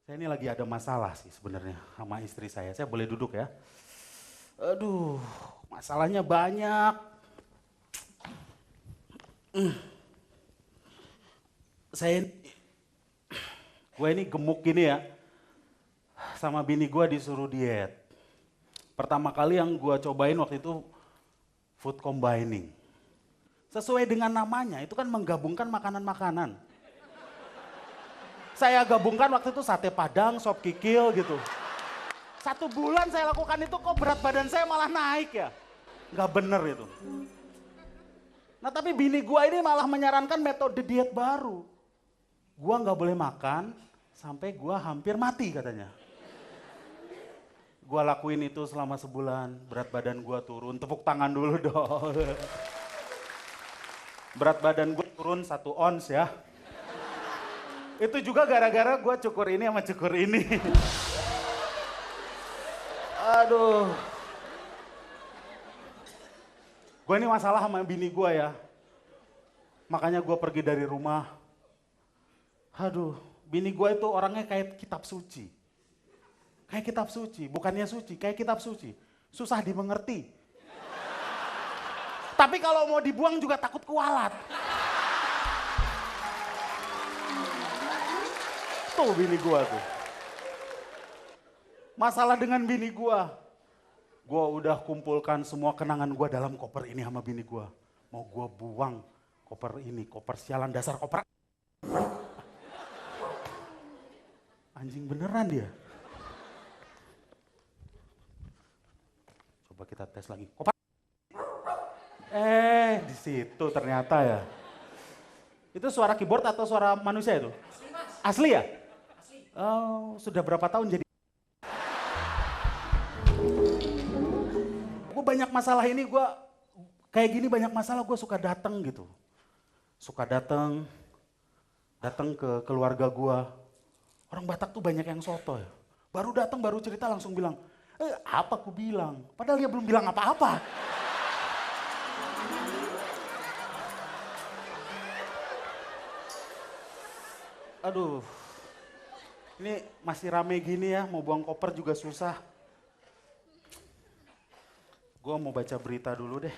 Saya ini lagi ada masalah sih sebenarnya sama istri saya. Saya boleh duduk ya? Aduh, masalahnya banyak. Saya, gue ini gemuk gini ya. Sama bini gue disuruh diet. Pertama kali yang gue cobain waktu itu food combining. Sesuai dengan namanya, itu kan menggabungkan makanan-makanan. Saya gabungkan waktu itu sate padang, sop kikil gitu. 1 bulan saya lakukan itu kok berat badan saya malah naik ya. Nggak bener itu. Nah tapi bini gua ini malah menyarankan metode diet baru. Gua nggak boleh makan sampai gua hampir mati katanya. Gua lakuin itu selama sebulan, berat badan gua turun, tepuk tangan dulu dong. Berat badan gua turun 1 ons ya. Itu juga gara-gara gue cukur ini sama cukur ini. Aduh. Gue ini masalah sama bini gue ya. Makanya gue pergi dari rumah. Aduh, bini gue itu orangnya kayak kitab suci. Kayak kitab suci, bukannya suci, kayak kitab suci. Susah dimengerti. Tapi kalau mau dibuang juga takut kualat. Tuh bini gua tuh. Masalah dengan bini gua udah kumpulkan semua kenangan gua dalam koper ini sama bini gua. Mau gua buang koper ini, koper sialan dasar koper. Anjing beneran dia. Coba kita tes lagi. Koper. Di situ ternyata ya. Itu suara keyboard atau suara manusia itu? Asli ya? Oh, sudah berapa tahun jadi? Gue banyak masalah ini, gue kayak gini banyak masalah gue suka datang gitu. Suka datang ke keluarga gue. Orang Batak tuh banyak yang soto ya. Baru datang, baru cerita langsung bilang, apa aku bilang? Padahal dia belum bilang apa-apa. Aduh. Ini masih rame gini ya, mau buang koper juga susah. Gue mau baca berita dulu deh.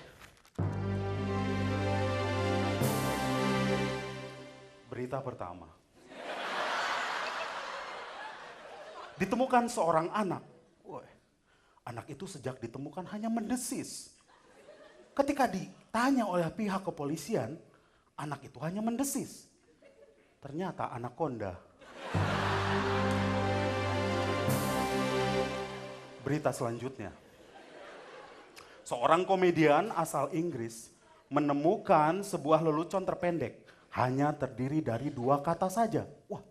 Berita pertama. Ditemukan seorang anak. Woy, anak itu sejak ditemukan hanya mendesis. Ketika ditanya oleh pihak kepolisian, anak itu hanya mendesis. Ternyata anakonda. Berita selanjutnya. Seorang komedian asal Inggris menemukan sebuah lelucon terpendek. Hanya terdiri dari 2 kata saja. Wah,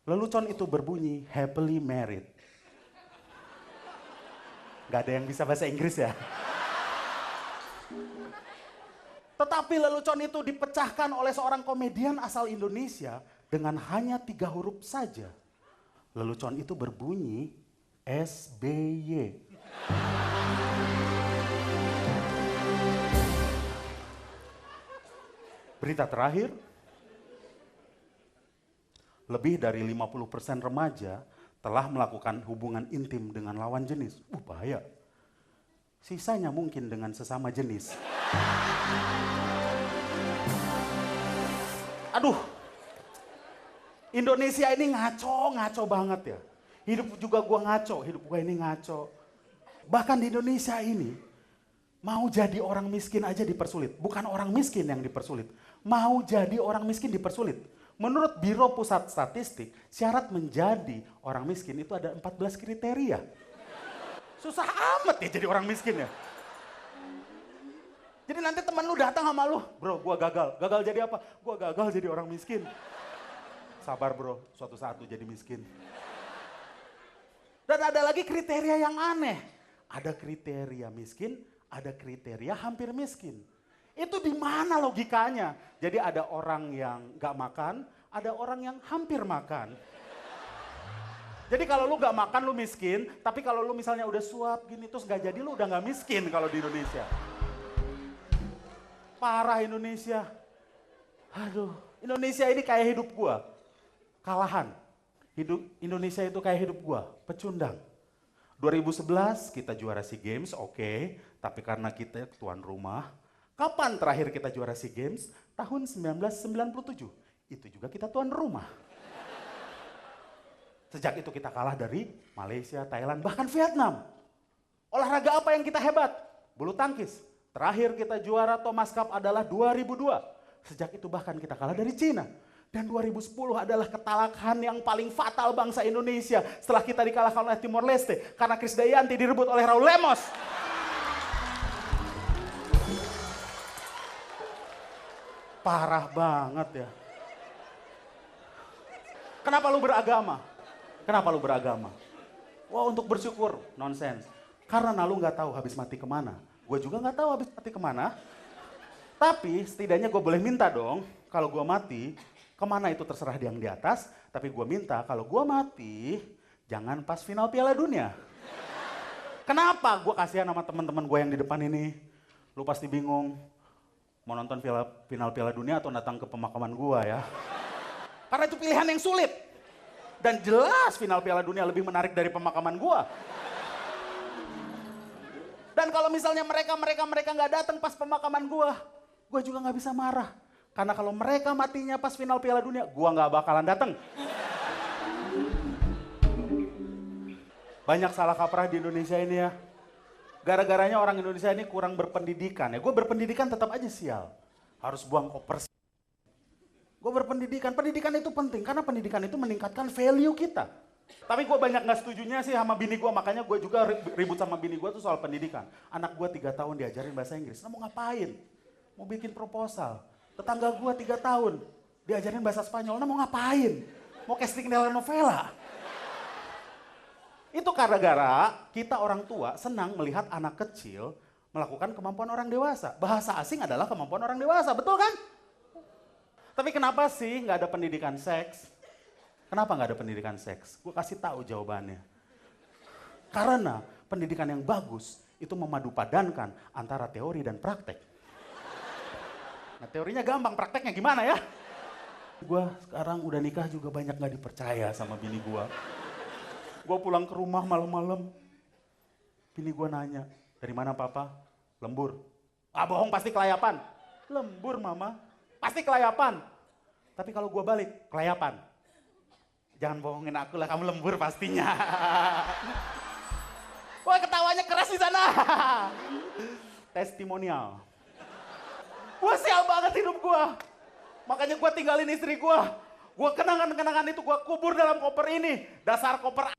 lelucon itu berbunyi happily married. Gak ada yang bisa bahasa Inggris ya. Tetapi lelucon itu dipecahkan oleh seorang komedian asal Indonesia dengan hanya 3 huruf saja. Lelucon itu berbunyi SBY. Berita terakhir, lebih dari 50% remaja telah melakukan hubungan intim dengan lawan jenis. Bahaya. Sisanya mungkin dengan sesama jenis. Aduh, Indonesia ini ngaco banget ya. Hidup juga gua ngaco, hidup gua ini ngaco. Bahkan di Indonesia ini, mau jadi orang miskin aja dipersulit. Bukan orang miskin yang dipersulit, mau jadi orang miskin dipersulit. Menurut Biro Pusat Statistik, syarat menjadi orang miskin itu ada 14 kriteria. Susah amat ya jadi orang miskin ya. Jadi nanti teman lu datang sama lu, bro gua gagal. Gagal jadi apa? Gua gagal jadi orang miskin. Sabar bro, suatu saat lu jadi miskin. Dan ada lagi kriteria yang aneh. Ada kriteria miskin, ada kriteria hampir miskin. Itu di mana logikanya? Jadi ada orang yang gak makan, ada orang yang hampir makan. Jadi kalau lu gak makan lu miskin, tapi kalau lu misalnya udah suap gini terus gak jadi lu udah gak miskin kalau di Indonesia. Parah Indonesia. Aduh, Indonesia ini kayak hidup gua. Kalahan. Hidup Indonesia itu kayak hidup gua, pecundang. 2011 kita juara SEA Games, oke. Tapi karena kita tuan rumah, kapan terakhir kita juara SEA Games? Tahun 1997. Itu juga kita tuan rumah. Sejak itu kita kalah dari Malaysia, Thailand, bahkan Vietnam. Olahraga apa yang kita hebat? Bulu tangkis. Terakhir kita juara Thomas Cup adalah 2002. Sejak itu bahkan kita kalah dari Cina. Dan 2010 adalah ketalahan yang paling fatal bangsa Indonesia setelah kita dikalahkan oleh Timor Leste karena Krisdayanti direbut oleh Raul Lemos. Parah banget ya. Kenapa lu beragama? Kenapa lu beragama? Wah, untuk bersyukur, nonsens. Karena lu nggak tahu habis mati kemana. Gue juga nggak tahu habis mati kemana. Tapi setidaknya gue boleh minta dong, kalau gue mati, kemana itu terserah yang di atas, tapi gue minta kalau gue mati, jangan pas final Piala Dunia. Kenapa? Gue kasihan sama teman-teman gue yang di depan ini. Lu pasti bingung, mau nonton final Piala Dunia atau datang ke pemakaman gue ya. Karena itu pilihan yang sulit. Dan jelas final Piala Dunia lebih menarik dari pemakaman gue. Dan kalau misalnya mereka nggak datang pas pemakaman gue juga nggak bisa marah. Karena kalau mereka matinya pas final Piala Dunia, gua nggak bakalan datang. Banyak salah kaprah di Indonesia ini ya. Gara-garanya orang Indonesia ini kurang berpendidikan. Ya, gue berpendidikan tetap aja sial. Harus buang koper. Gue berpendidikan. Pendidikan itu penting karena pendidikan itu meningkatkan value kita. Tapi gue banyak nggak setujunya sih sama bini gue, makanya gue juga ribut sama bini gue tuh soal pendidikan. Anak gue 3 tahun diajarin bahasa Inggris. Nah, mau ngapain? Mau bikin proposal. Tetangga gue 3 tahun, diajarin bahasa Spanyol, nah mau ngapain? Mau casting telenovela? Itu gara-gara kita orang tua senang melihat anak kecil melakukan kemampuan orang dewasa. Bahasa asing adalah kemampuan orang dewasa, betul kan? Tapi kenapa sih nggak ada pendidikan seks? Kenapa nggak ada pendidikan seks? Gue kasih tahu jawabannya. Karena pendidikan yang bagus itu memadupadankan antara teori dan praktek. Nah, teorinya gampang, prakteknya gimana ya? Gue sekarang udah nikah juga banyak gak dipercaya sama bini gue. Gue pulang ke rumah malam-malam, bini gue nanya, dari mana papa? Lembur. Ah, bohong, pasti kelayapan. Lembur mama, pasti kelayapan. Tapi kalau gue balik, kelayapan. Jangan bohongin aku lah, kamu lembur pastinya. Wah, ketawanya keras di sana. Testimonial. Wah, sial banget hidup gue. Makanya gue tinggalin istri gue. Gue kenangan-kenangan itu gue kubur dalam koper ini. Dasar koper